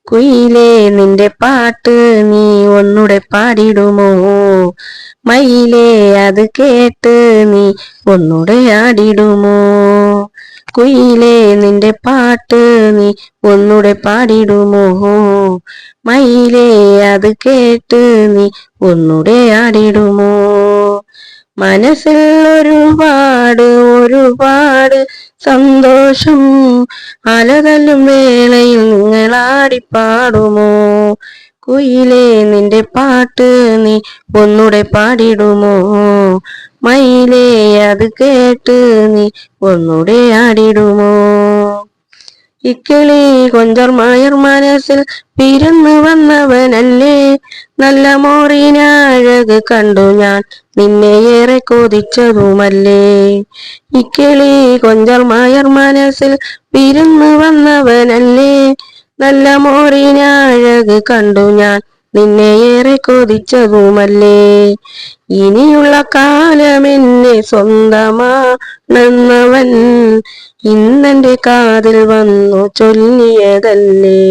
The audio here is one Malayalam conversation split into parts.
കുയിലേ നിന്റെ പാട്ട് നീ ഒന്നുടെ പാടിടുമോ? മയിലേ അത് കേട്ട് നീ ഒന്നുടെ ആടിടുമോ? കുയിലേ നിന്റെ പാട്ട് നീ ഒന്നുടെ പാടിടുമോ? മയിലേ അത് കേട്ട് നീ ഒന്നുടെ ആടിടുമോ? മനസ്സിൽ ഒരുപാട് സന്തോഷം, അലതല്ലും വേളയിൽ നിങ്ങളാടിപ്പാടുമോ? കുയിലേ നിന്റെ പാട്ട് നീ ഒന്നുടെ പാടിടുമോ? മയിലേ അത് കേട്ട് നീ ഒന്നുടെ ആടിടുമോ? ഇക്കിളി കൊഞ്ചർമായർ മനസ്സിൽ പിറന്നു വന്നവനല്ലേ, നല്ല മോറിനഴക് കണ്ടു ഞാൻ നിന്നെ ഏറെ കൊതിച്ചതുമല്ലേ. ഇക്കിളി കൊഞ്ചർമായർ മനസ്സിൽ പിറന്നു വന്നവനല്ലേ, നല്ല മോറിനഴക് കണ്ടു ഞാൻ നിന്നെ ഏറെ കൊതിച്ചതുമല്ലേ. ഇനിയുള്ള കാലമെന്നെ സ്വന്തമാണെന്നവൻ ഇന്നെന്റെ കാതിൽ വന്നു ചൊല്ലിയതല്ലേ.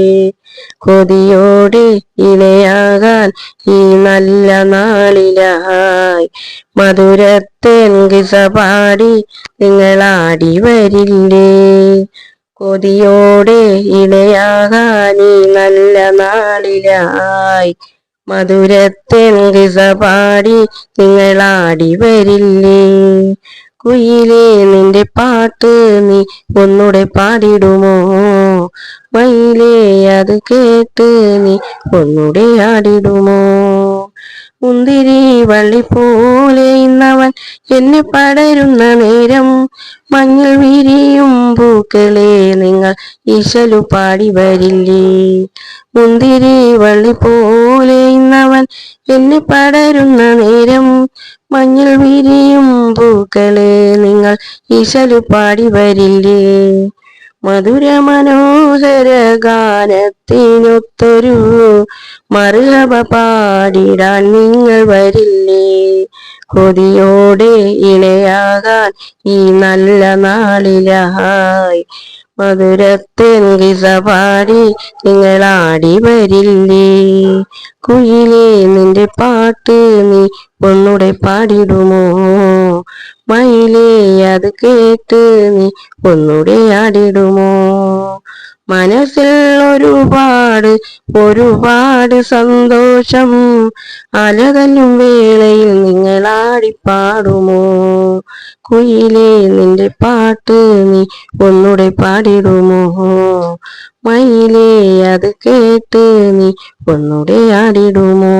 കൊതിയോടെ ഇണയാകാൻ ഈ നല്ല നാളിലായി മധുരത്തേൻ കിസ പാടി നിങ്ങളാടി വരില്ലേ. കൊതിയോടെ ഇണയാകാൻ ഈ നല്ല നാളിലായി മധുരത്തേൻ കിസ പാടി നിങ്ങളാടി വരില്ലേ. കുയിലേ നിന്റെ പാട്ട് നീ ഒന്നുടെ പാടിടുമോ? മയിലേ അത് കേട്ട് നീ ഒന്നുടെ ആടിടുമോ? മുന്തിരി വള്ളി പോലെ ഇന്നവൻ എന്നെ പടരുന്ന നേരം, മഞ്ഞൾ വിരിയും പൂക്കളെ നിങ്ങൾ ഈശലു പാടി വരില്ലേ. മുന്തിരി വള്ളി പോലെ ഇന്നവൻ എന്നെ പടരുന്ന നേരം, മഞ്ഞൾ വിരിയും പൂക്കളെ നിങ്ങൾ ഈശലു പാടി വരില്ലേ. മധുര മനോഹര ഗാനത്തിനൊത്തൊരു മർഹബ പാടിടാൻ നിങ്ങൾ വരില്ലേ. കൊതിയോടെ ഇണയാകാൻ ഈ നല്ല നാളിലായി മധുരത്തേൻ കിസ പാടി നിങ്ങളാടി വരില്ലേ. കുയിലേ നിന്റെ പാട്ട് നീ ഒന്നുടെ പാടിടുമോ? മയിലേ അത് കേട്ട് നീ ഒന്നുടെ ആടിടുമോ? മനസ്സിൽ ഒരുപാട് സന്തോഷം, അലതല്ലും വേളയിൽ നിങ്ങളാടിപ്പാടുമോ? കുയിലേ നിന്റെ പാട്ട് നീ ഒന്നുടെ പാടിടുമോ? മയിലേ അത് കേട്ട് നീ ഒന്നുടെ ആടിടുമോ?